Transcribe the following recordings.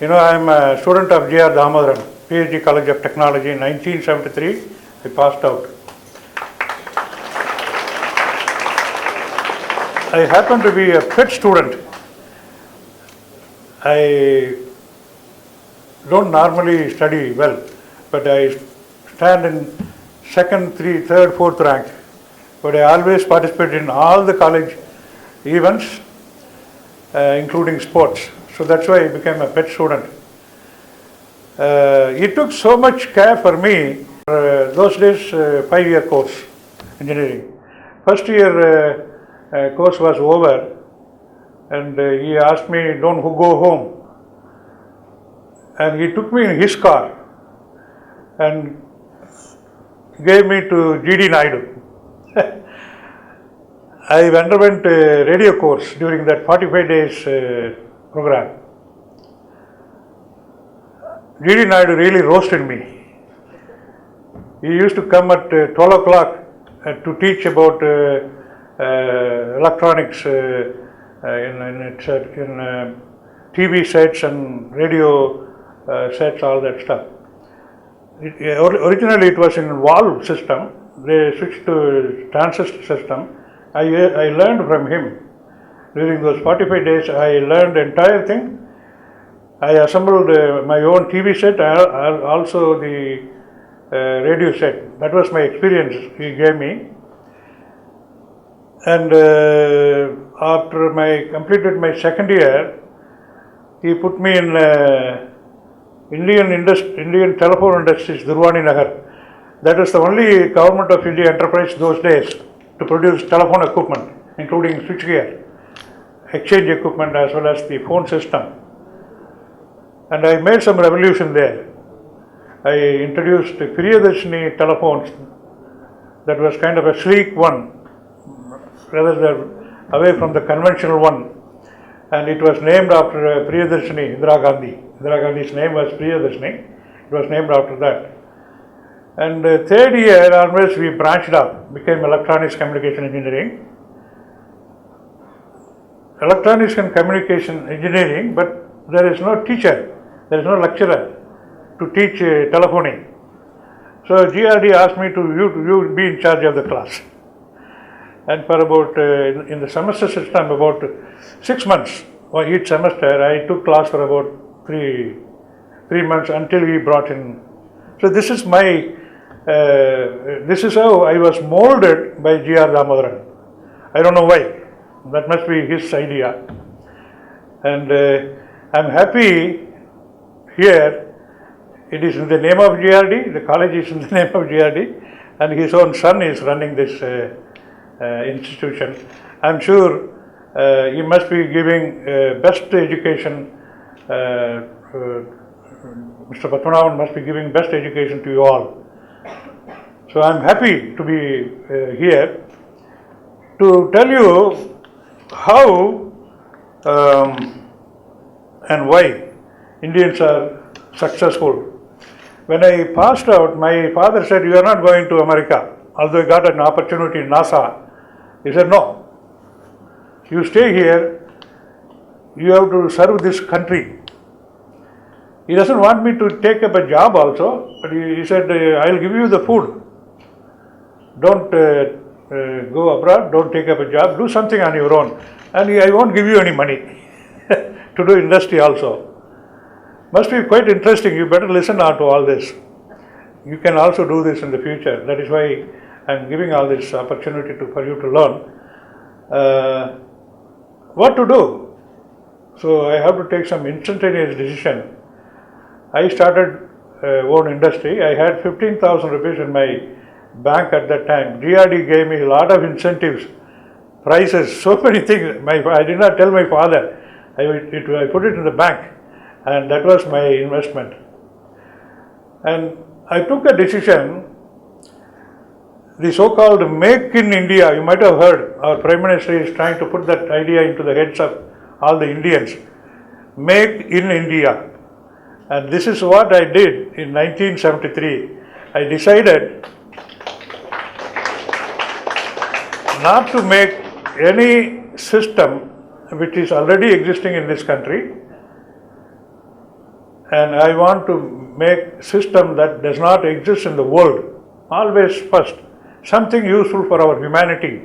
I'm a student of GRD, PhD College of Technology in 1973. I passed out. I happen to be a PET student. I don't normally study well, but I stand in second, third, fourth rank. But I always participate in all the college events, including sports. So that's why I became a PET student. It took so much care for me. Those days, 5-year course, engineering. First year course was over, and he asked me, "Don't go home." And he took me in his car and gave me to GD Naidu. I underwent a radio course during that 45 days program. GD Naidu really roasted me. He used to come at 12 o'clock to teach about electronics in TV sets and radio sets, all that stuff. Originally it was in valve system. They switched to transistor system. I learned from him. During those 45 days, I learned the entire thing. I assembled my own TV set, also the radio set. That was my experience he gave me. And after I completed my second year, he put me in Indian Telephone Industries, Durwani Nagar. That was the only government of India enterprise those days to produce telephone equipment, including switchgear, exchange equipment, as well as the phone system. And I made some revolution there. I introduced Priyadarshini telephones. That was kind of a sleek one, rather than away from the conventional one. And it was named after Priyadarshini, Indira Gandhi. Indira Gandhi's name was Priyadarshini. It was named after that. And third year onwards we branched out, became electronics communication engineering. Electronics and communication engineering, but there is no teacher, there is no lecturer to teach telephoning. So GRD asked me you be in charge of the class. And for about, in the semester system, about 6 months each semester, I took class for about three months until he brought in. So this is this is how I was molded by G.R. Damodaran. I don't know why. That must be his idea. And I'm happy here. It is in the name of GRD. The college is in the name of GRD, and his own son is running this institution. I'm sure he must be giving best education. Mr. Patmanavan must be giving best education to you all. So I'm happy to be here to tell you how and why Indians are successful. When I passed out, my father said, "You are not going to America." Although I got an opportunity in NASA, he said, "No, you stay here, you have to serve this country." He doesn't want me to take up a job also, but he said, "I'll give you the food. Don't go abroad, don't take up a job, do something on your own, and I won't give you any money to do industry also." Must be quite interesting. You better listen out to all this. You can also do this in the future. That is why I'm giving all this opportunity for you to learn what to do. So I have to take some instantaneous decision. I started own industry. I had 15,000 rupees in my bank at that time. GRD gave me a lot of incentives, prizes, so many things. I did not tell my father. I put it in the bank, and that was my investment. And I took a decision, the so-called Make in India. You might have heard, our Prime Minister is trying to put that idea into the heads of all the Indians. Make in India. And this is what I did in 1973. I decided not to make any system which is already existing in this country, and I want to make system that does not exist in the world. Always first, something useful for our humanity,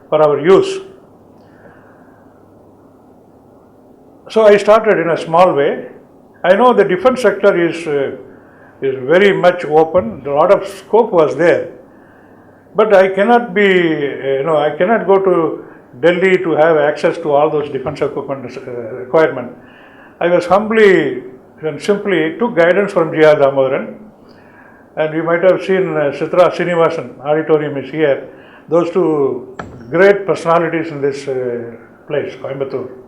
for our use. So I started in a small way. I know the defense sector is very much open. A lot of scope was there, but I cannot be, I cannot go to Delhi to have access to all those defense equipment requirement. I was humbly and simply took guidance from GR Damodaran, and you might have seen Sitra Srinivasan auditorium is here. Those two great personalities in this place, Coimbatore.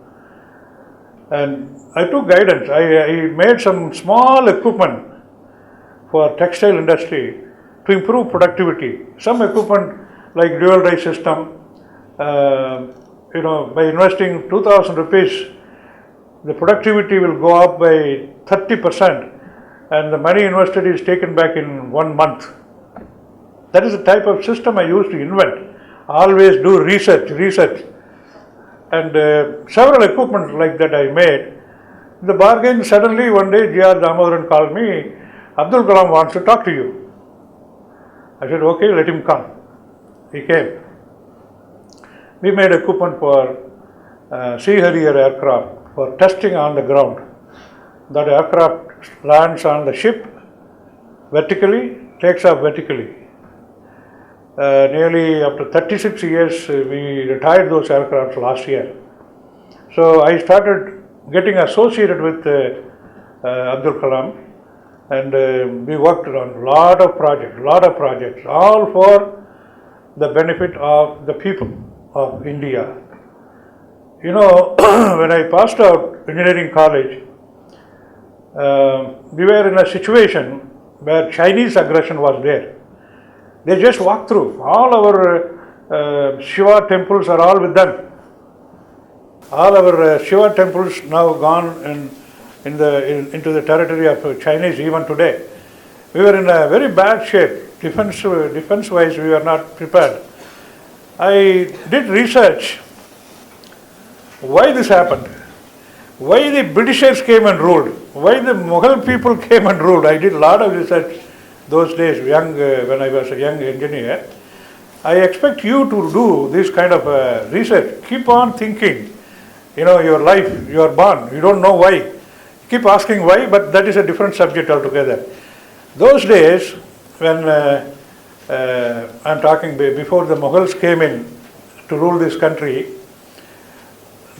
And I took guidance. I made some small equipment for textile industry to improve productivity. Some equipment like dual dye system, by investing 2,000 rupees, the productivity will go up by 30%, and the money invested is taken back in 1 month. That is the type of system I used to invent. Always do research. And several equipment like that I made. In the bargain, suddenly one day GR Damodaran called me, Abdul Kalam wants to talk to you. I said, okay, let him come. He came. We made equipment for Sea Harrier aircraft for testing on the ground. That aircraft lands on the ship vertically, takes off vertically. Nearly after 36 years, we retired those aircrafts last year. So I started getting associated with Abdul Kalam, and we worked on a lot of projects, all for the benefit of the people of India. When I passed out engineering college, we were in a situation where Chinese aggression was there. They just walked through. All our Shiva temples are all with them. All our Shiva temples now gone into the territory of Chinese even today. We were in a very bad shape. Defense-wise, we were not prepared. I did research why this happened. Why the Britishers came and ruled. Why the Mughal people came and ruled. I did a lot of research those days, when I was a young engineer. I expect you to do this kind of research. Keep on thinking. Your life, you are born, you don't know why. Keep asking why, but that is a different subject altogether. Those days, when I'm talking before the Mughals came in to rule this country,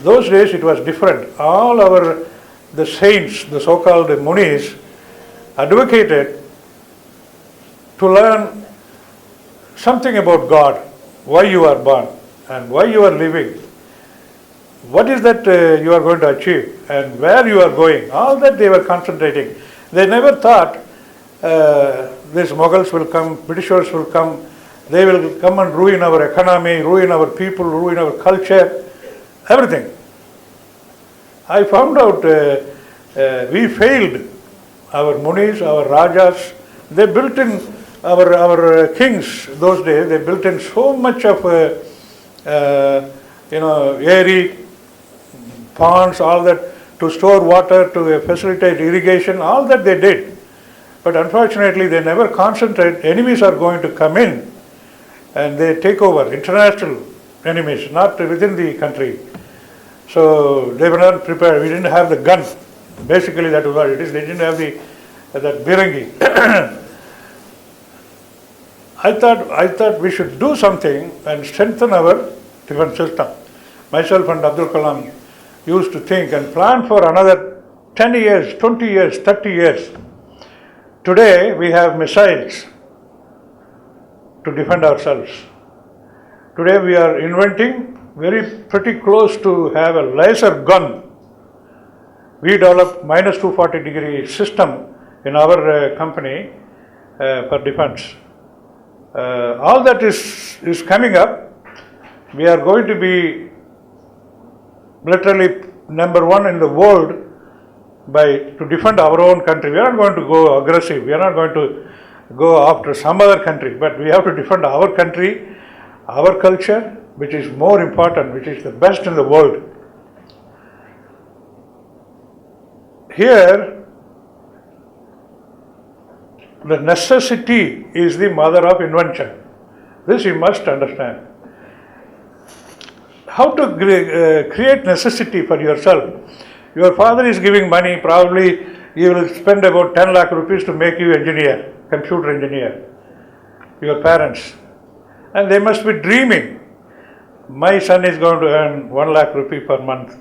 those days it was different. All the saints, the so-called munis, advocated to learn something about God, why you are born and why you are living. What is that you are going to achieve and where you are going? All that they were concentrating. They never thought these Mughals will come, Britishers will come, they will come and ruin our economy, ruin our people, ruin our culture, everything. I found out we failed. Our munis, our rajas, they built in our kings those days, they built in so much of airy ponds, all that, to store water, to facilitate irrigation, all that they did. But unfortunately, they never concentrate. Enemies are going to come in and they take over, international enemies, not within the country. So they were not prepared. We didn't have the gun. Basically, that was what it is. They didn't have that birangi. I thought we should do something and strengthen our defense system. Myself and Abdul Kalam used to think and plan for another 10 years, 20 years, 30 years. Today we have missiles to defend ourselves. Today we are inventing pretty close to have a laser gun. We developed minus 240-degree system in our company for defense. All that is coming up. We are going to be literally number one in the world to defend our own country. We are not going to go aggressive. We are not going to go after some other country, but we have to defend our country, our culture, which is more important, which is the best in the world. Here, The necessity is the mother of invention. This you must understand. How to create necessity for yourself. Your father is giving money, probably he will spend about 10 lakh rupees to make you engineer, computer engineer, your parents. And they must be dreaming. My son is going to earn 1 lakh rupee per month.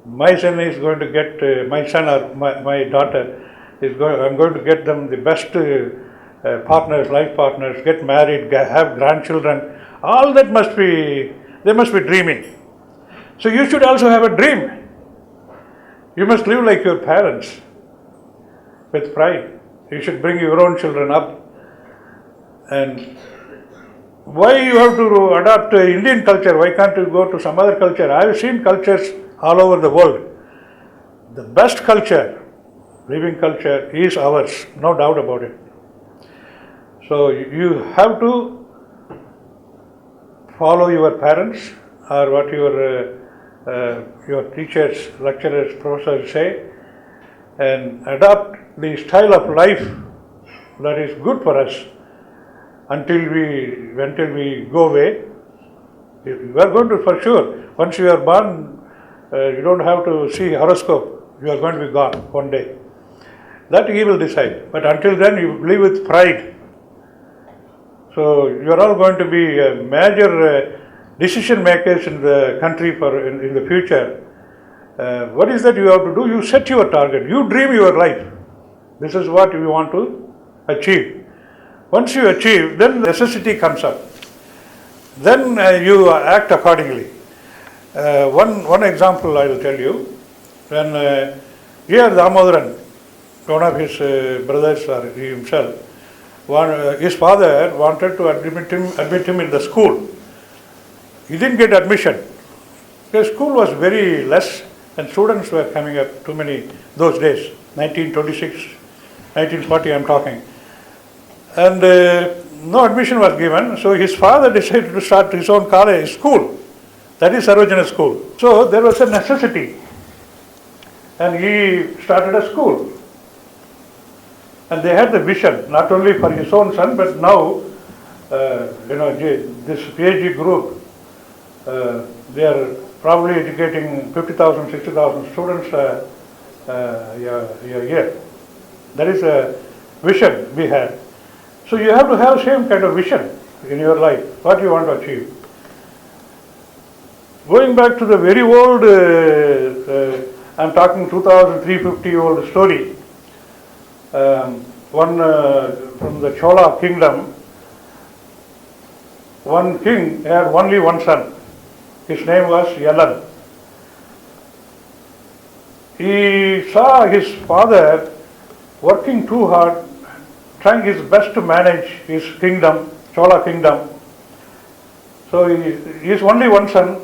My son is going to get, my son or my daughter I'm going to get them the best partners, life partners, get married, have grandchildren. All that they must be dreaming. So you should also have a dream. You must live like your parents, with pride. You should bring your own children up. And why you have to adopt Indian culture? Why can't you go to some other culture? I have seen cultures all over the world. The best culture, living culture, is ours, no doubt about it. So you have to follow your parents or what your teachers, lecturers, professors say, and adopt the style of life that is good for us until we go away. You are going to, for sure, once you are born, you don't have to see horoscope. You are going to be gone one day. That he will decide. But until then, you live with pride. So you are all going to be major decision makers in the country in the future. What is that you have to do? You set your target. You dream your life. This is what you want to achieve. Once you achieve, then necessity comes up. Then you act accordingly. One example I will tell you. When here Damodaran, one of his brothers or he himself, his father wanted to admit him in the school. He didn't get admission. The school was very less and students were coming up too many those days, 1926, 1940 I am talking. And no admission was given, so his father decided to start his own college, school. That is Sarojana school. So there was a necessity. And he started a school. And they had the vision, not only for his own son, but now, this PhD group, they are probably educating 50,000, 60,000 students a year. That is a vision we had. So you have to have same kind of vision in your life, what you want to achieve. Going back to the very old, I'm talking 2,350-year-old story. One from the Chola kingdom, one king had only one son. His name was Yalan. He saw his father working too hard, trying his best to manage his kingdom, Chola kingdom. So he is only one son.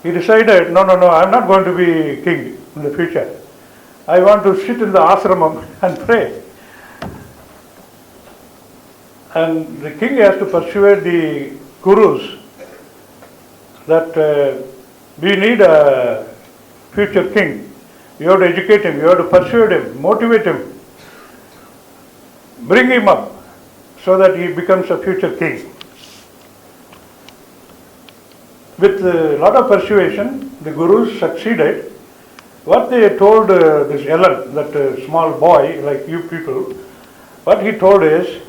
He decided, no, I'm not going to be king in the future. I want to sit in the ashramam and pray. And the king has to persuade the gurus that we need a future king. You have to educate him, you have to persuade him, motivate him, bring him up so that he becomes a future king. With a lot of persuasion, the gurus succeeded. What they told this Yalan, that small boy like you people, what he told is,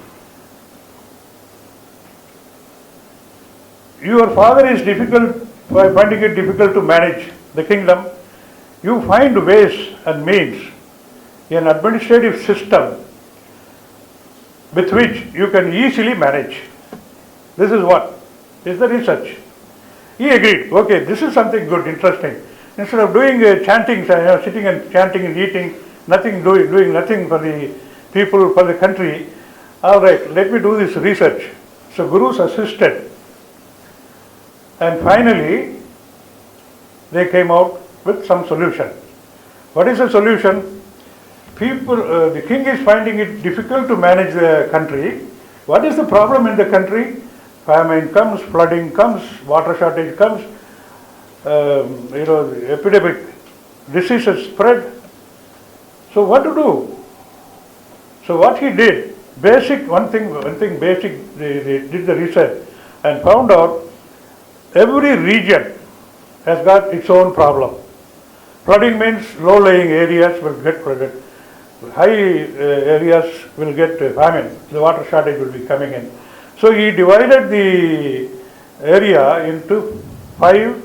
your father is finding it difficult to manage the kingdom. You find ways and means, an administrative system with which you can easily manage. This is what is the research. He agreed, okay, this is something good, interesting. Instead of doing chanting, sitting and chanting and eating, doing nothing for the people, for the country, all right, let me do this research. So gurus assisted. And finally, they came out with some solution. What is the solution? The king is finding it difficult to manage the country. What is the problem in the country? Famine comes, flooding comes, water shortage comes, epidemic, diseases spread. So what to do? So what he did, one thing basic, they did the research and found out every region has got its own problem. Flooding means low-lying areas will get flooded. High areas will get famine. The water shortage will be coming in. So he divided the area into 5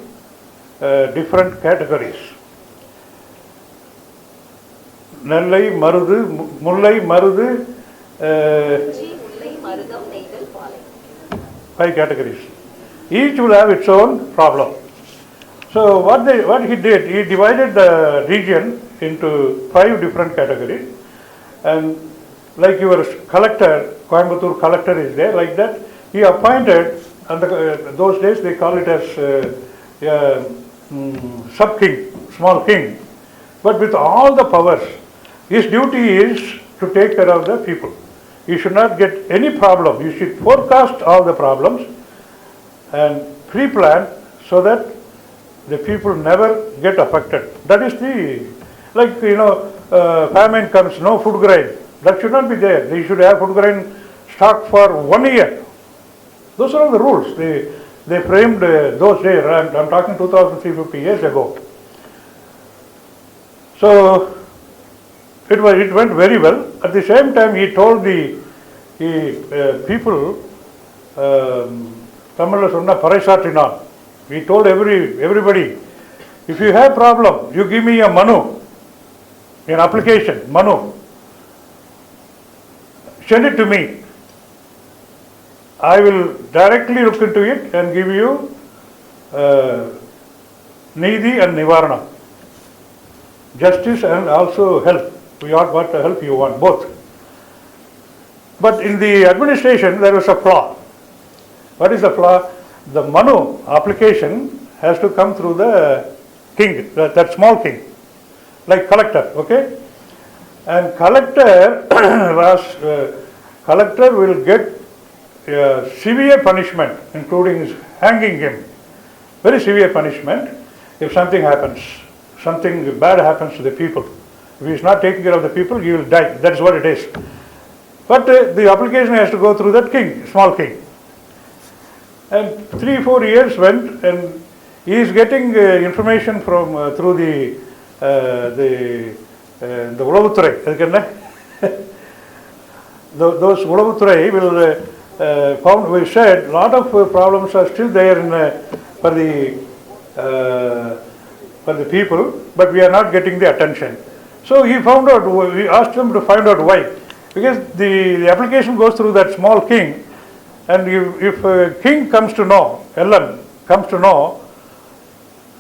different categories. Nellai, Marudu, Mullai, Marudu, 5 categories. Each will have its own problem. So what he did, he divided the region into 5 different categories, and like your collector, Coimbatore collector is there, like that he appointed, and those days they call it as sub-king, small king, but with all the powers. His duty is to take care of the people. You should not get any problem. You should forecast all the problems and pre-plan so that the people never get affected. That is the, like, famine comes, no food grain. That should not be there. They should have food grain stock for 1 year. Those are the rules. They framed those days. I'm talking 2,350 years ago. So it went very well. At the same time, he told the people, Tamil sonna Paraisatinan. He told everybody, if you have problem, you give me a Manu, an application, Manu. Send it to me. I will directly look into it and give you Neethi and Nivarana. Justice and also help. We ought what help you want, both. But in the administration, there was a flaw. What is the flaw? The Manu application has to come through the king, that small king, like collector, okay? And collector collector will get severe punishment, including hanging him. Very severe punishment if something happens, something bad happens to the people. If he is not taking care of the people, he will die. That is what it is. But the application has to go through that king, small king. And 3-4 years went, and he is getting information from through the Ulavuturai. Those Ulavuturai will said a lot of problems are still there for the people, but we are not getting the attention. So he found out. We asked him to find out why, because the application goes through that small king. And if a king comes to know, Ellen comes to know,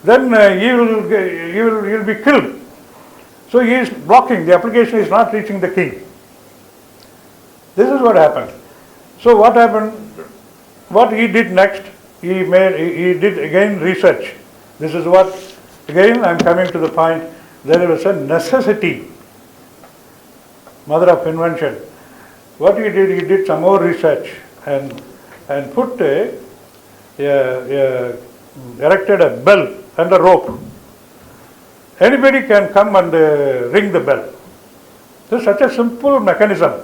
then he will be killed. So he is blocking, the application is not reaching the king. This is what happened. So what happened, what he did next, he did again research. This is what, again I am coming to the point, there was a necessity, mother of invention. What he did some more research. And put erected a bell and a rope. Anybody can come and ring the bell. This is such a simple mechanism.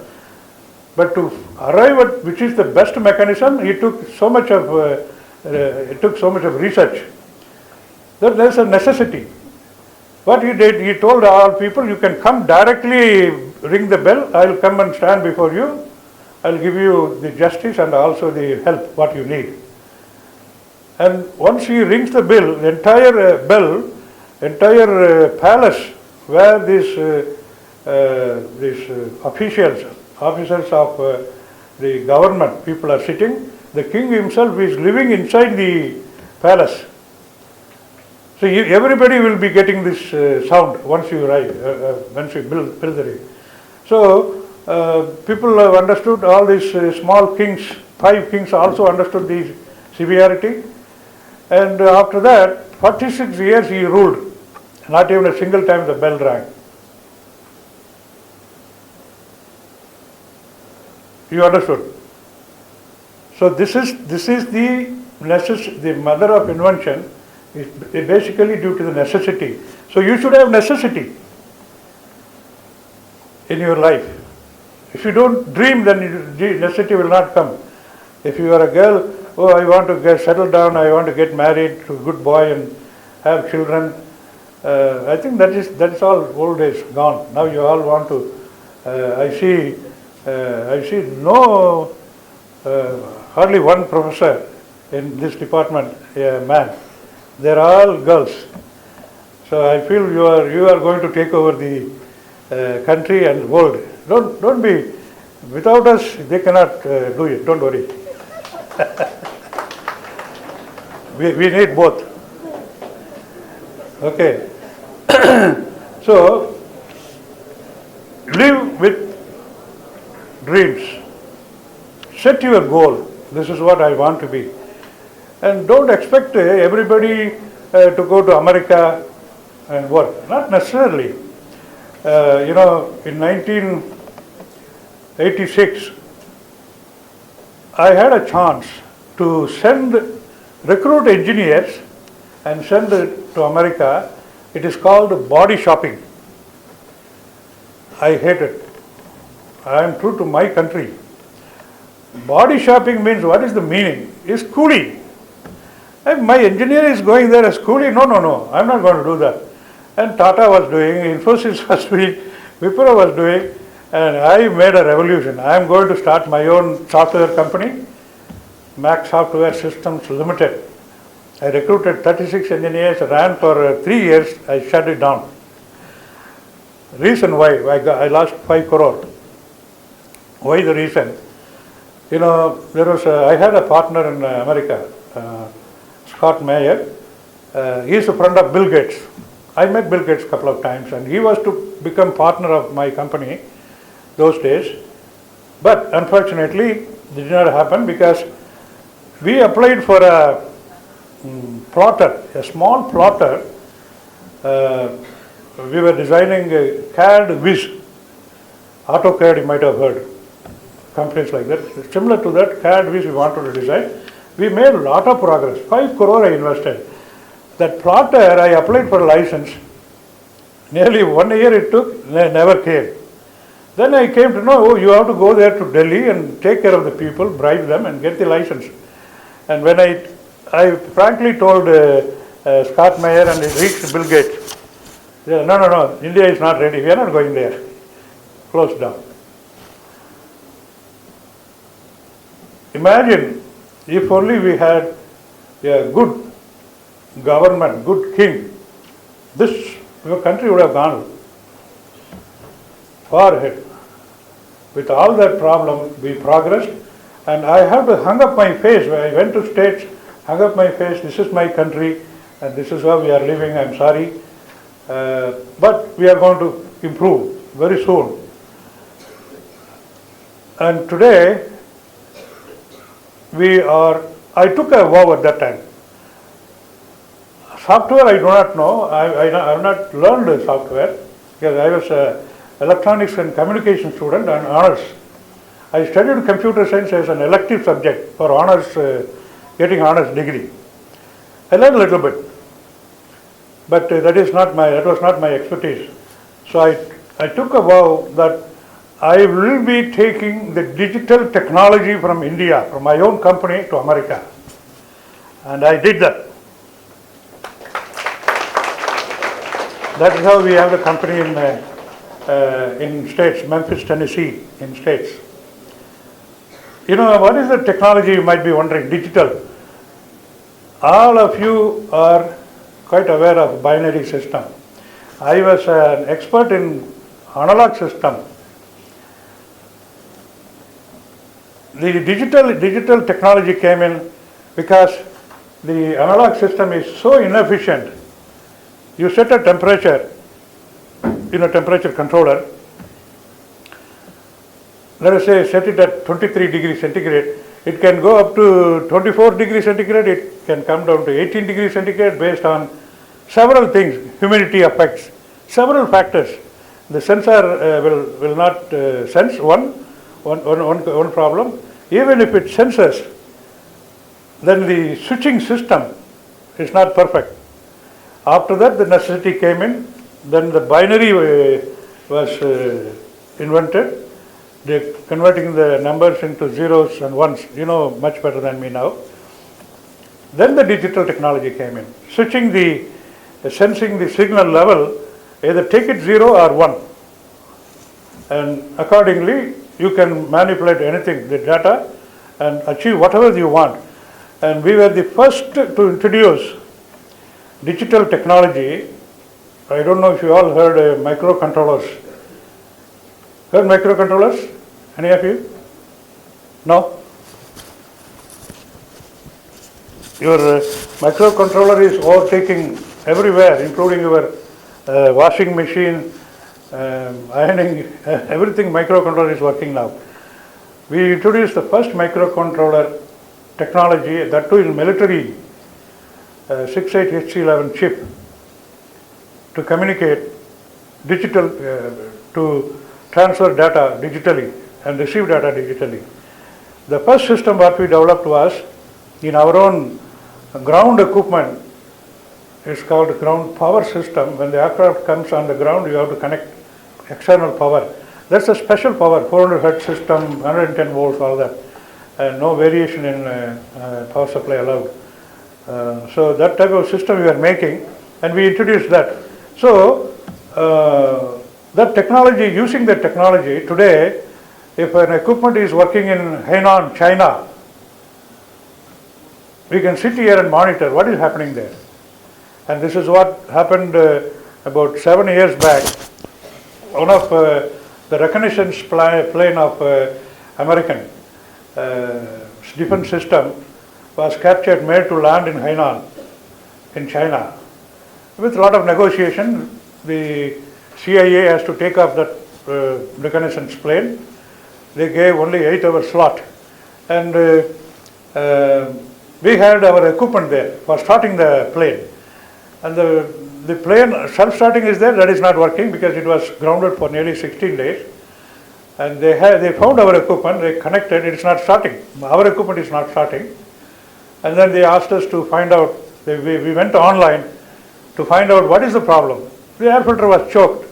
But to arrive at which is the best mechanism, it took so much of research. That there is a necessity. What he did, he told all people, you can come directly ring the bell. I will come and stand before you. I will give you the justice and also the help what you need. And once he rings the bell, the entire palace where these officers of the government people are sitting, the king himself is living inside the palace. So everybody will be getting this sound once you arrive, once you build the ring. So people have understood, all these small kings, 5 kings also understood the severity, and after that 46 years he ruled, not even a single time the bell rang. You understood? So this is the mother of invention is basically due to the necessity. So you should have necessity in your life. If you don't dream, then necessity will not come. If you are a girl, oh, I want to get settled down, I want to get married to a good boy and have children. I think that is all old days gone. Now you all want to. I see no hardly one professor in this department, a man. They are all girls. So I feel you are going to take over the country and world. Don't be. Without us, they cannot do it. Don't worry. we need both. Okay. So live with dreams. Set your goal. This is what I want to be. And don't expect everybody to go to America and work. Not necessarily. In 1986, I had a chance to recruit engineers and send to America. It is called body shopping. I hate it. I am true to my country. Body shopping means, what is the meaning? Is coolie. If my engineer is going there as coolie, no, I'm not going to do that. And Tata was doing, Infosys was doing, Wipro was doing, and I made a revolution. I am going to start my own software company, Mac Software Systems Limited. I recruited 36 engineers, ran for 3 years, I shut it down. Reason why? I lost 5 crore. Why the reason? I had a partner in America, Scott Mayer. He is a friend of Bill Gates. I met Bill Gates a couple of times, and he was to become partner of my company those days. But unfortunately, it did not happen because we applied for a plotter, a small plotter. We were designing a CAD Viz, AutoCAD you might have heard, companies like that. Similar to that, CAD Viz we wanted to design. We made a lot of progress. 5 crore I invested. That plotter, I applied for a license. Nearly 1 year it took, never came. Then I came to know, you have to go there to Delhi and take care of the people, bribe them and get the license. And when I frankly told Scott Mayer and it reached Bill Gates, he said, no, India is not ready, we are not going there. Closed down. Imagine if only we had a good government, good king, your country would have gone far ahead. With all that problem, we progressed, and I have to hang up my face. When I went to States, hung up my face, this is my country, and this is how we are living, I'm sorry. But we are going to improve very soon. And today, I took a vow at that time. Software I do not know, I have not learned software because I was an electronics and communication student and honors. I studied computer science as an elective subject for honors, getting honors degree. I learned a little bit, but that was not my expertise. So I took a vow that I will be taking the digital technology from India, from my own company to America. And I did that. That is how we have the company in States, Memphis, Tennessee, in States. What is the technology, you might be wondering, digital. All of you are quite aware of binary system. I was an expert in analog system. The digital technology came in because the analog system is so inefficient. You set a temperature in a temperature controller. Let us say set it at 23 degrees centigrade. It can go up to 24 degrees centigrade. It can come down to 18 degrees centigrade based on several things. Humidity affects several factors. The sensor will not sense one problem. Even if it senses, then the switching system is not perfect. After that, the necessity came in. Then the binary was invented. They're converting the numbers into zeros and ones. You know much better than me now. Then the digital technology came in, sensing the signal level, either take it 0 or 1. And accordingly, you can manipulate anything, the data, and achieve whatever you want. And we were the first to introduce digital technology. I don't know if you all heard microcontrollers. Heard microcontrollers? Any of you? No? Your microcontroller is overtaking everywhere, including your washing machine, ironing, everything microcontroller is working now. We introduced the first microcontroller technology, that too in military 68HC11 chip, to communicate digital, to transfer data digitally and receive data digitally. The first system what we developed was in our own ground equipment. It's called ground power system. When the aircraft comes on the ground, you have to connect external power. That's a special power, 400 hertz system, 110 volts, all that. No variation in power supply allowed. So that type of system we are making, and we introduced that. So that technology, using that technology today, if an equipment is working in Hainan, China, we can sit here and monitor what is happening there. And this is what happened about 7 years back. One of the reconnaissance plane of American defense system was captured, made to land in Hainan, in China. With a lot of negotiation, the CIA has to take off that reconnaissance plane. They gave only 8-hour slot. And we had our equipment there for starting the plane. And the plane, self-starting is there, that is not working because it was grounded for nearly 16 days. And they found our equipment, they connected, it's not starting. Our equipment is not starting. And then they asked us to find out, we went online to find out what is the problem. The air filter was choked.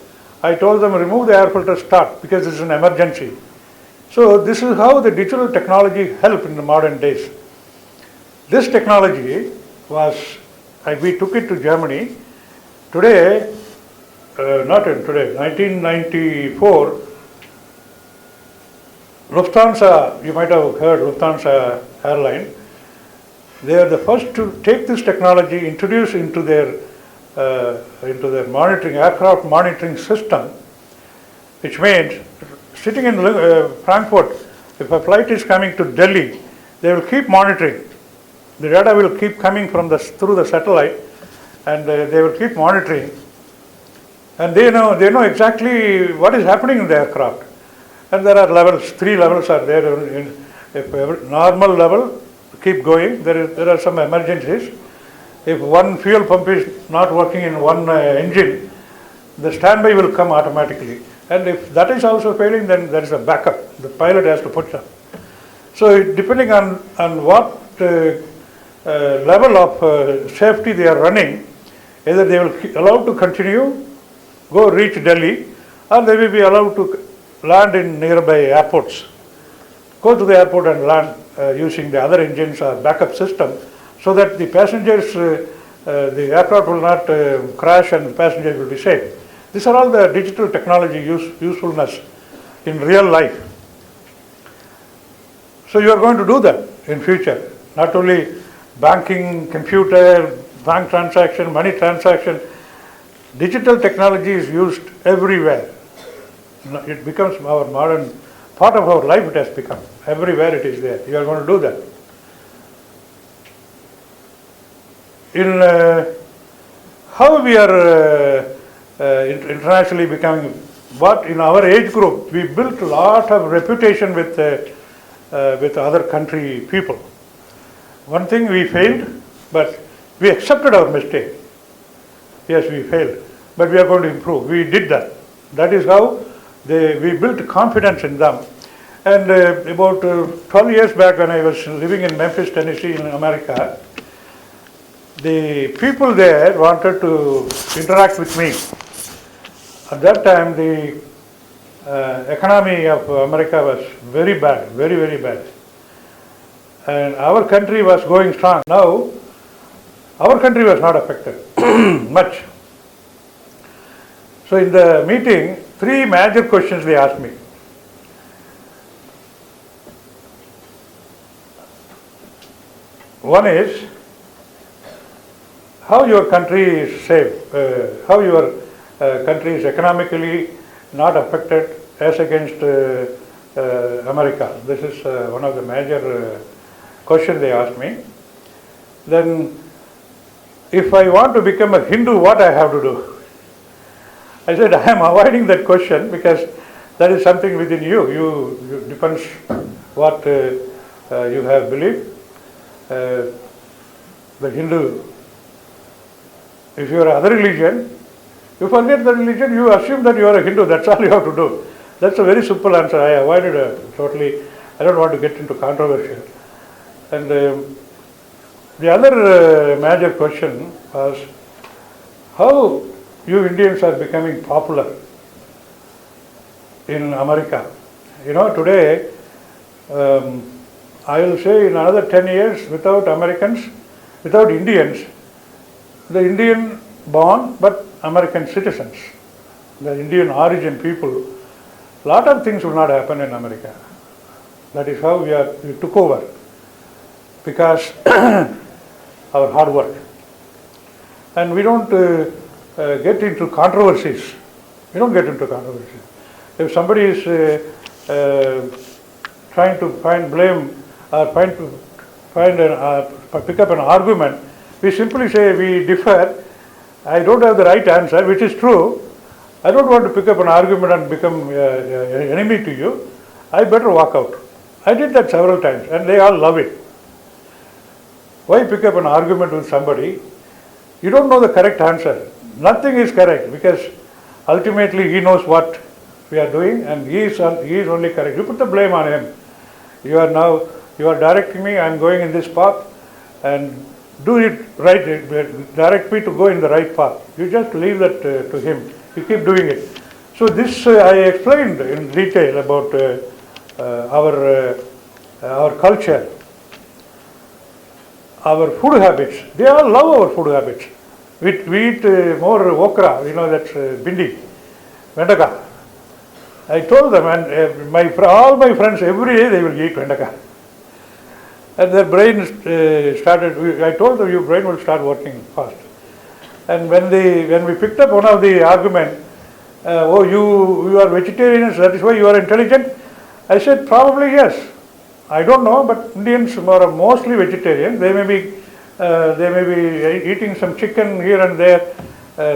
I told them, remove the air filter, start, because this is an emergency. So this is how the digital technology helped in the modern days. This technology was, we took it to Germany. Today, 1994, Lufthansa, you might have heard Lufthansa airline, they are the first to take this technology, introduce into their monitoring, aircraft monitoring system, which means sitting in Frankfurt, if a flight is coming to Delhi, they will keep monitoring. The data will keep coming through the satellite, and they will keep monitoring. And they know exactly what is happening in the aircraft. And there are levels, 3 levels are there. If normal level, keep going. There are some emergencies. If one fuel pump is not working in one engine, the standby will come automatically. And if that is also failing, then there is a backup. The pilot has to put up. So depending on what level of safety they are running, either they will be allowed to continue, go reach Delhi, or they will be allowed to land in nearby airports. Go to the airport and land using the other engines or backup system, so that the passengers, the aircraft will not crash and the passengers will be safe. These are all the digital technology usefulness in real life. So you are going to do that in future. Not only banking, computer, bank transaction, money transaction, digital technology is used everywhere. It becomes our modern, part of our life it has become. Everywhere it is there. You are going to do that. In how we are internationally becoming, what in our age group, we built a lot of reputation with other country people. One thing we failed, but we accepted our mistake. Yes, we failed, but we are going to improve. We did that. That is how we built confidence in them. And about 12 years back, when I was living in Memphis, Tennessee in America, the people there wanted to interact with me. At that time, the economy of America was very bad, very, very bad. And our country was going strong. Now, our country was not affected much. So in the meeting, 3 major questions they asked me. One is, how your country is safe, how your country is economically not affected as against America. This is one of the major questions they asked me. Then, if I want to become a Hindu, what I have to do? I said, I am avoiding that question because that is something within you. You depends what you have believed. The Hindu, if you are other religion, you forget the religion, you assume that you are a Hindu, that's all you have to do. That's a very simple answer. I avoided totally, I don't want to get into controversy. And the other major question was, how you Indians are becoming popular in America. You know, today, I will say in another 10 years, without Americans, without Indians, the Indian born but American citizens, the Indian origin people, lot of things will not happen in America. That is how we took over, because our hard work. And we don't get into controversies. We don't get into controversies. If somebody is trying to find blame or pick up an argument, we simply say we differ. I don't have the right answer, which is true. I don't want to pick up an argument and become an enemy to you. I better walk out. I did that several times and they all love it. Why pick up an argument with somebody? You don't know the correct answer. Nothing is correct because ultimately he knows what we are doing and he is only correct. You put the blame on him. You are directing me, I am going in this path and do it right, direct me to go in the right path. You just leave that to him. You keep doing it. So this I explained in detail about our culture, our food habits. They all love our food habits. We eat more okra, you know, that's bindi, vendaka. I told them, and all my friends, every day they will eat vendaka. And their brain started, I told them, your brain will start working fast. And when we picked up one of the argument, oh, you are vegetarians, that is why you are intelligent. I said, probably yes. I don't know, but Indians are mostly vegetarian. They may be eating some chicken here and there,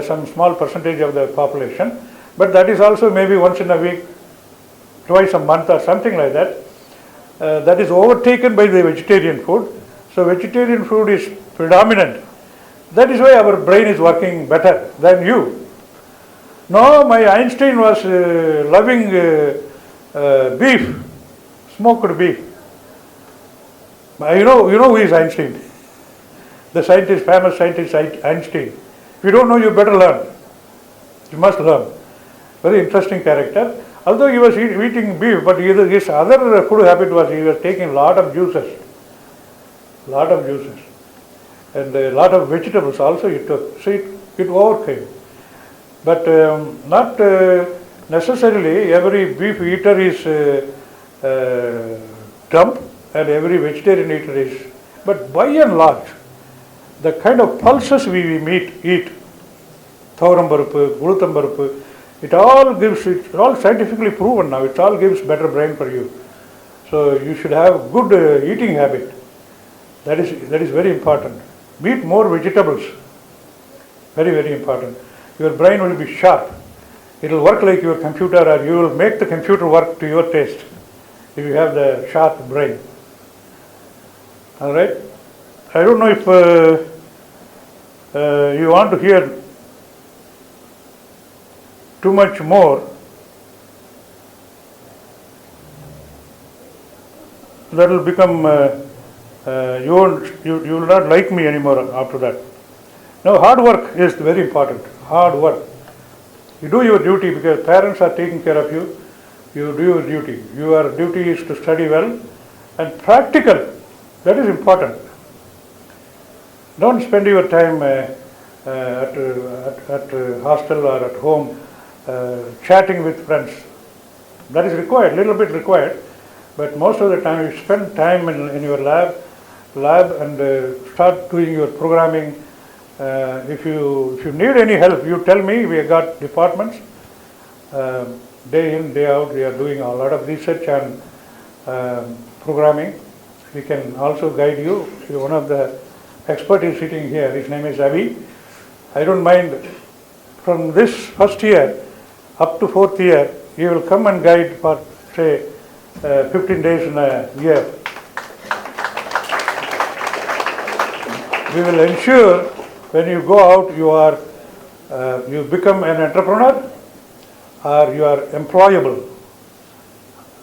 some small percentage of the population. But that is also maybe once in a week, twice a month or something like that. That is overtaken by the vegetarian food. So vegetarian food is predominant. That is why our brain is working better than you. No, my Einstein was loving beef, smoked beef. You know who is Einstein? The scientist, famous scientist Einstein. If you don't know, you better learn. You must learn. Very interesting character. Although he was eating beef, but his other food habit was he was taking a lot of juices. And a lot of vegetables also he took. So it overcame. But not necessarily every beef eater is dumb and every vegetarian eater is. But by and large, the kind of pulses we eat, thoram barupu, gulutham barupu, it all scientifically proven now, it all gives better brain for you. So you should have good eating habit. That is very important. Eat more vegetables. Very, very important. Your brain will be sharp. It will work like your computer, or you will make the computer work to your taste if you have the sharp brain. All right? I don't know if you want to hear too much more. That will become you will not like me anymore after that. Now hard work is very important. Hard work. You do your duty because parents are taking care of you. you do your duty. Your duty is to study well and practical. That is important. Don't spend your time at hostel or at home chatting with friends. That is required, little bit required, but most of the time you spend time in your lab and start doing your programming. If you need any help, you tell me. We have got departments. Day in, day out, we are doing a lot of research and programming. We can also guide you. One of the experts is sitting here. His name is Ayya. I don't mind. From this first year up to fourth year, he will come and guide for, say, 15 days in a year. We will ensure when you go out, you become an entrepreneur or you are employable.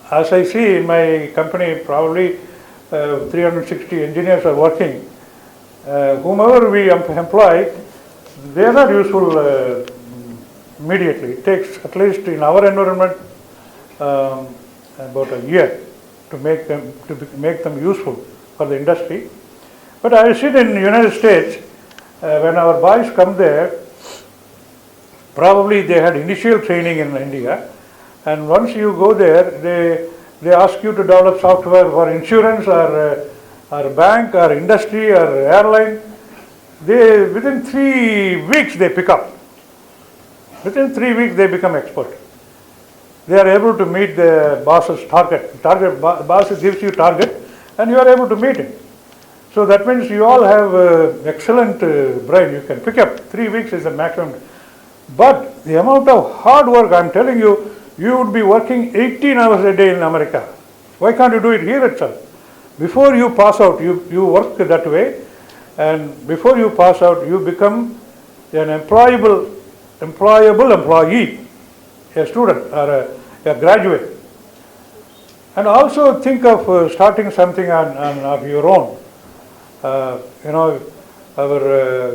As I see in my company, probably 360 engineers are working. Whomever we employ, they are not useful immediately. It takes at least in our environment about a year to make them useful for the industry. But I see in the United States, when our boys come there, probably they had initial training in India, and once you go there, they ask you to develop software for insurance or bank or industry or airline. Within 3 weeks they pick up. Within 3 weeks they become expert. They are able to meet the boss's target. Boss gives you target and you are able to meet it. So that means you all have excellent brain. You can pick up. 3 weeks is the maximum. But the amount of hard work, I am telling you, you would be working 18 hours a day in America. Why can't you do it here itself? Before you pass out, you work that way, and before you pass out, you become an employable employee, a student or a graduate. And also think of starting something of your own.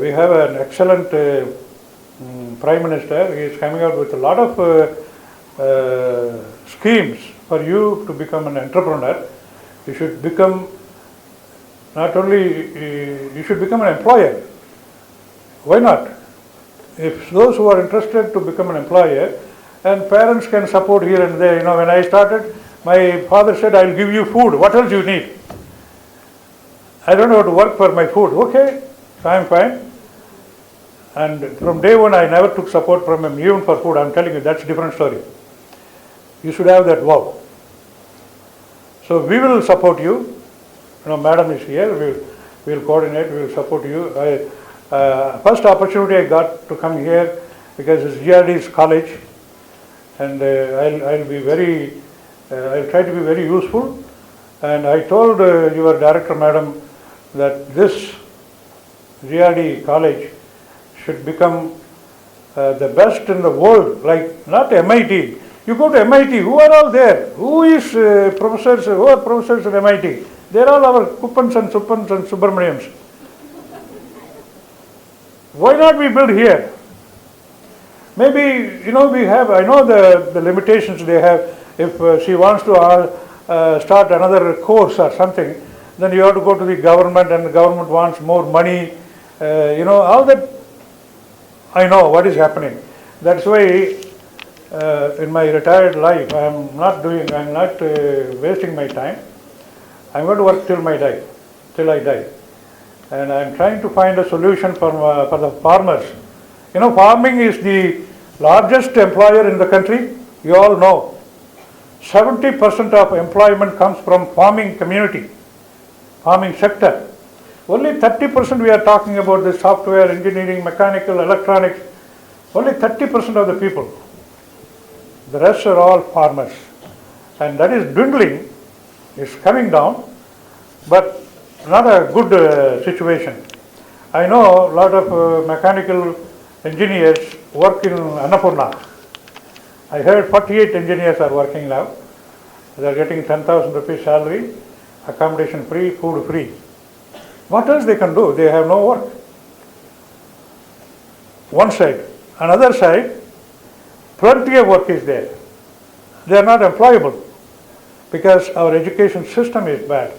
We have an excellent Prime Minister. He is coming out with a lot of schemes for you to become an entrepreneur. You should become you should become an employer. Why not? If those who are interested to become an employer, and parents can support here and there. When I started, my father said, "I'll give you food. What else you need?" I don't know how to work for my food. Okay, I'm fine. And from day one, I never took support from him, even for food. I'm telling you, that's a different story. You should have that wow. So we will support you. Madam is here. We will coordinate. We will support you. First opportunity I got to come here because it's GRD's college, and I'll try to be very useful. And I told your director, madam, that this GRD college should become the best in the world, like not MIT. You go to MIT, who are all there? Who are professors at MIT? They're all our Kuppans and Suppans and Subramaniams. Why not we build here? Maybe, we have, I know the limitations they have. If she wants to start another course or something, then you have to go to the government, and the government wants more money. All that, I know what is happening. That's why in my retired life, I'm not wasting my time. I'm going to work till I die. And I'm trying to find a solution for the farmers. Farming is the largest employer in the country. You all know. 70% of employment comes from farming community, farming sector. Only 30% we are talking about the software, engineering, mechanical, electronics. Only 30% of the people. The rest are all farmers. And that is dwindling, it's coming down, but not a good situation. I know a lot of mechanical engineers work in Annapurna. I heard 48 engineers are working now. They are getting 10,000 rupees salary, accommodation free, food free. What else they can do? They have no work. One side. Another side, plenty of work is there. they are not employable because our education system is bad.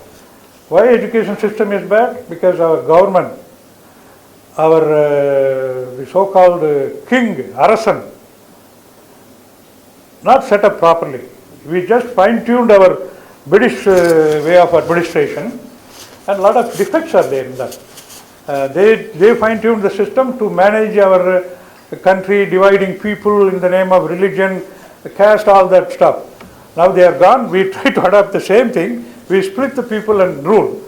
Why education system is bad? Because our government, our the so-called king, Arasan, not set up properly. We just fine-tuned our British way of administration, and a lot of defects are there in that. They fine-tuned the system to manage our country, dividing people in the name of religion, caste, all that stuff. Now they are gone, we try to adopt the same thing, we split the people and rule.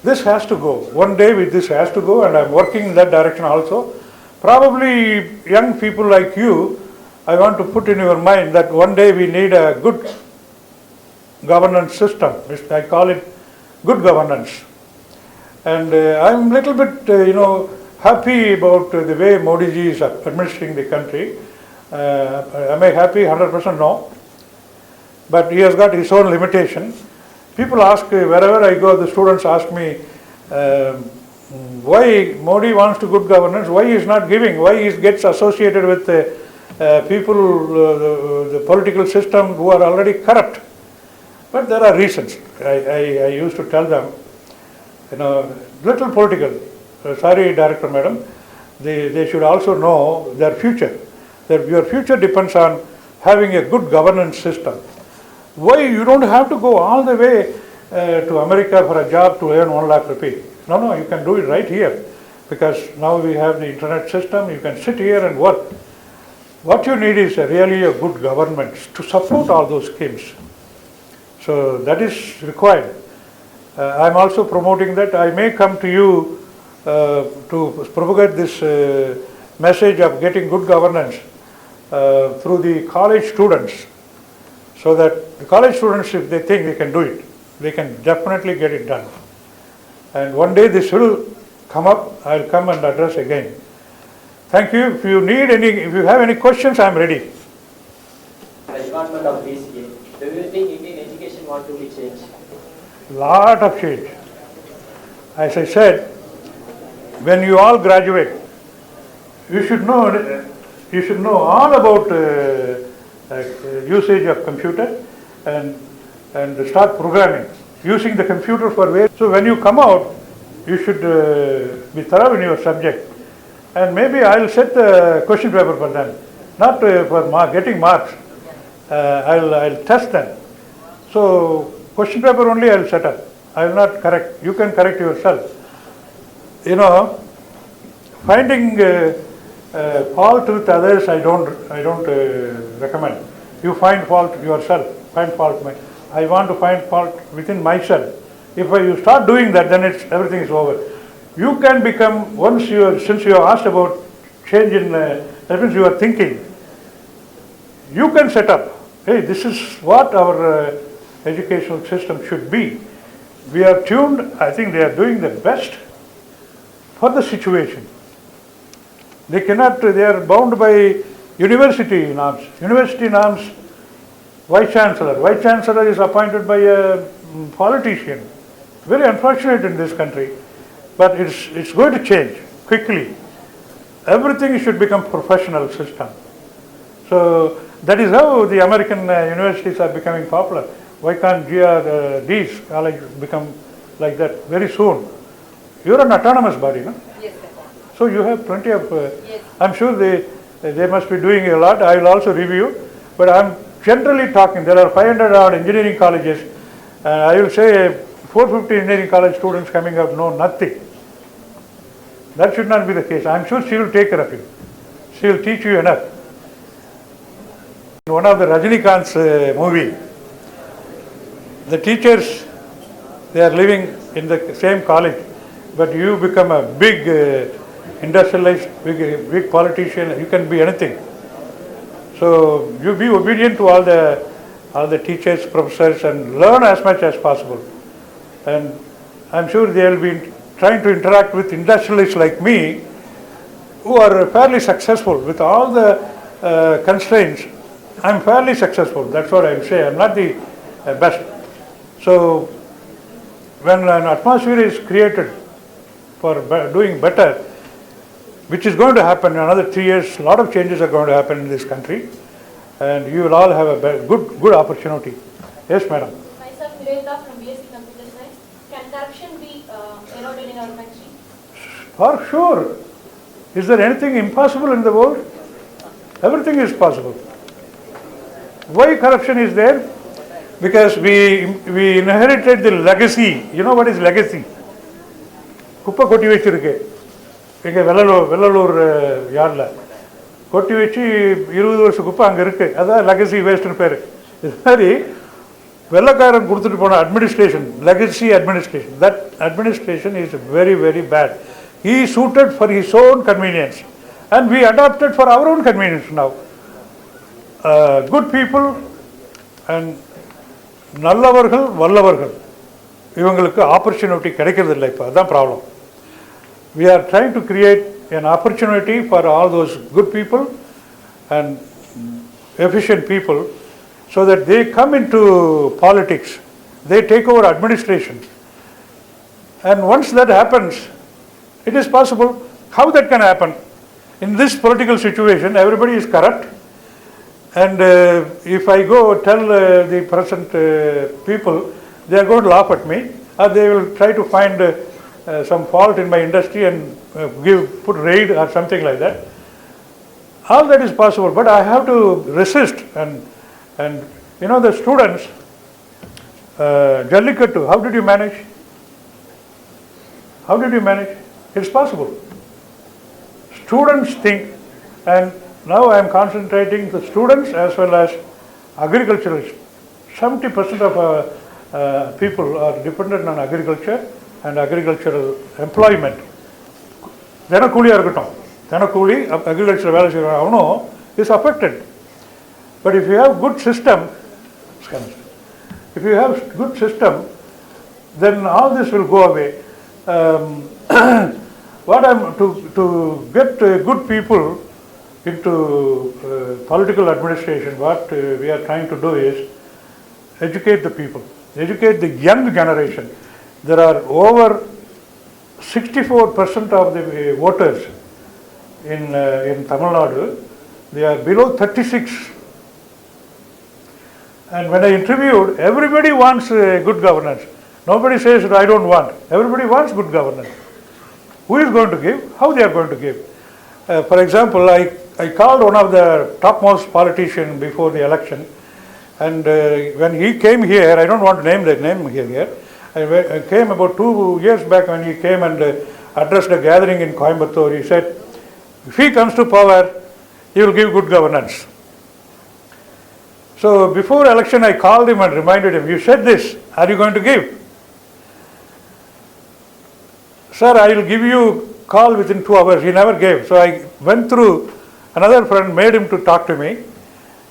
This has to go. One day this has to go, and I'm working in that direction also. Probably young people like you, I want to put in your mind that one day we need a good governance system. I call it good governance. And I'm a little bit, happy about the way Modi ji is administering the country. Am I happy? 100% no. But he has got his own limitation. People ask, wherever I go, the students ask me, why Modi wants to good governance, why he is not giving, why he gets associated with people, the political system who are already corrupt. But there are reasons. I used to tell them, little political. Sorry, Director Madam, they should also know their future. Your future depends on having a good governance system. Why you don't have to go all the way to America for a job to earn 1 lakh rupee? No, you can do it right here, because now we have the internet system. You can sit here and work. What you need is really a good government to support all those schemes. So that is required. I'm also promoting that. I may come to you to propagate this message of getting good governance through the college students, so that the college students, if they think they can do it, they can definitely get it done. And one day this will come up, I'll come and address again. Thank you. If you have any questions, I'm ready. The department of BCA, do you think Indian education want to be changed? Lot of change. As I said, when you all graduate, you should know all about usage of computer and start programming, using the computer for various. So when you come out, you should be thorough in your subject, and maybe I'll set the question paper for them, not for getting marks. I'll test them. So question paper only I'll set up. I will not correct. You can correct yourself. Finding fault with others, I don't recommend. You find fault yourself. Find fault. I want to find fault within myself. If you start doing that, then everything is over. You can become, since you are asked about change in, that means you are thinking. You can set up, hey, this is what our educational system should be. We are tuned. I think they are doing the best for the situation. They are bound by university norms. University norms, Vice Chancellor. Vice Chancellor is appointed by a politician. Very unfortunate in this country, but it's going to change quickly. Everything should become professional system. So that is how the American universities are becoming popular. Why can't GRDs college become like that very soon? You're an autonomous body, no? Yes, sir. So you have plenty of. Yes. I'm sure they must be doing a lot. I will also review, but I'm generally talking. There are 500 odd engineering colleges, and I will say 450 engineering college students coming out know nothing. That should not be the case. I'm sure she will take care of you. She will teach you enough. In one of the Rajinikanth's movie, the teachers, they are living in the same college, but you become a big industrialist, big politician. You can be anything. So you be obedient to all the teachers, professors, and learn as much as possible. And I'm sure they will be trying to interact with industrialists like me, who are fairly successful with all the constraints. I'm fairly successful. That's what I will say. I'm not the best. So when an atmosphere is created for doing better, which is going to happen in another 3 years, a lot of changes are going to happen in this country. and you will all have a good opportunity. Yes, madam. Myself, Nireta from BSc Computer Science. Can corruption be eroded in our country? For sure. Is there anything impossible in the world? Everything is possible. Why corruption is there? Because we inherited the legacy. You know what is legacy? குப்பை கொட்டி வச்சிருக்கு எங்கள் வெள்ளலூர் யார்டில் கொட்டி வச்சு 20 வருஷம் குப்பை அங்கே இருக்குது. அதான் லெகசி வேஸ்ட்னு பேர். இது மாதிரி வெள்ளக்காரன் கொடுத்துட்டு போன administration, legacy administration, that administration is very very bad. He suited for his own convenience and we adopted for our own convenience now. Good people and நல்லவர்கள் வல்லவர்கள் இவங்களுக்கு ஆப்பர்ச்சுனிட்டி கிடைக்கிறதில்லை. இப்போ அதுதான் problem. We are trying to create an opportunity for all those good people and efficient people so that they come into politics, they take over administration. And once that happens, it is possible. How that can happen? In this political situation, everybody is corrupt. And if I go tell the present people, they are going to laugh at me, or they will try to find some fault in my industry and put raid or something like that. All that is possible, but I have to resist. And you know the students, Jallikattu, how did you manage? How did you manage? It's possible. Students think, and now I am concentrating the students as well as agriculturalists. 70% of people are dependent on agriculture and agricultural employment. தினக்கூலியாக இருக்கட்டும், தினக்கூலி agriculture வேலை செய்கிற அவனும் is affected. But if you have good system, then all this will go away. What I'm to get good people into political administration, what we are trying to do is educate the people, educate the young generation. There are over 64% of the voters in Tamil Nadu. They are below 36. And when I interviewed, everybody wants good governance. Nobody says I don't want. Everybody wants good governance. Who is going to give? How they are going to give? For example, I called one of the topmost politicians before the election, and when he came here, I don't want to name the name here. I came about 2 years back when he came and addressed a gathering in Coimbatore. He said, if he comes to power, he will give good governance. So before election, I called him and reminded him, you said this, are you going to give? Sir, I will give you call within 2 hours. He never gave. So I went through, another friend made him to talk to me,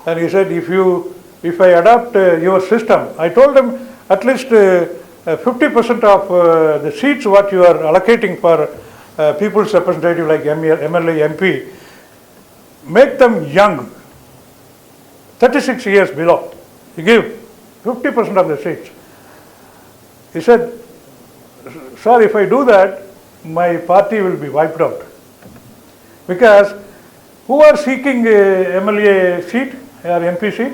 and he said, if I adopt your system, I told him at least 50% of the seats what you are allocating for people's representative like MLA, MP, make them young, 36 years below. You give 50% of the seats. He said, sir, if I do that, my party will be wiped out. Because who are seeking MLA seat or MP seat?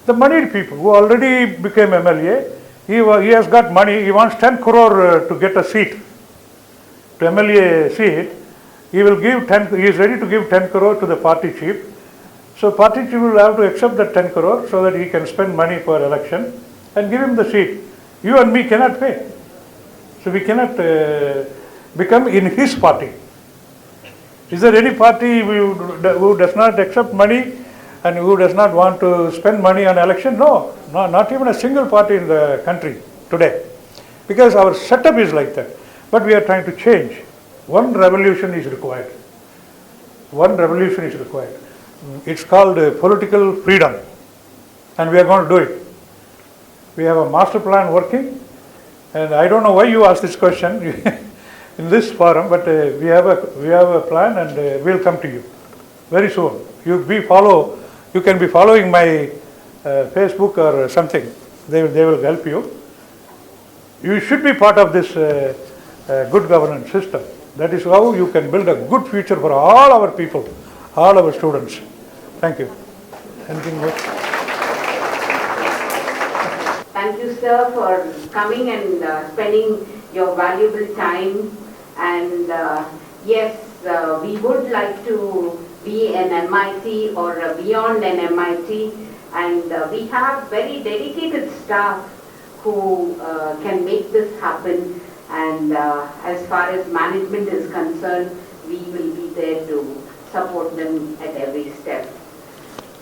The moneyed people who already became MLA. He has got money. He wants 10 crore to get a seat, to MLA seat. He will give 10. He is ready to give 10 crore to the party chief. So party chief will have to accept that 10 crore so that he can spend money for election and give him the seat. You and me cannot pay. So we cannot become in his party. Is there any party who does not accept money and who does not want to spend money on election? No, not even a single party in the country today. Because our setup is like that. But we are trying to change. One revolution is required. One revolution is required. It's called political freedom. And we are going to do it. We have a master plan working. And I don't know why you asked this question in this forum, but we have a plan, and we'll come to you very soon. You can be following my Facebook or something. They will help you. You should be part of this good governance system. That is how you can build a good future for all our people, all our students. Thank you. Anything more? Thank you, sir, for coming and spending your valuable time. And yes, we would like to be an MIT or beyond an MIT. And we have very dedicated staff who can make this happen. And as far as management is concerned, we will be there to support them at every step.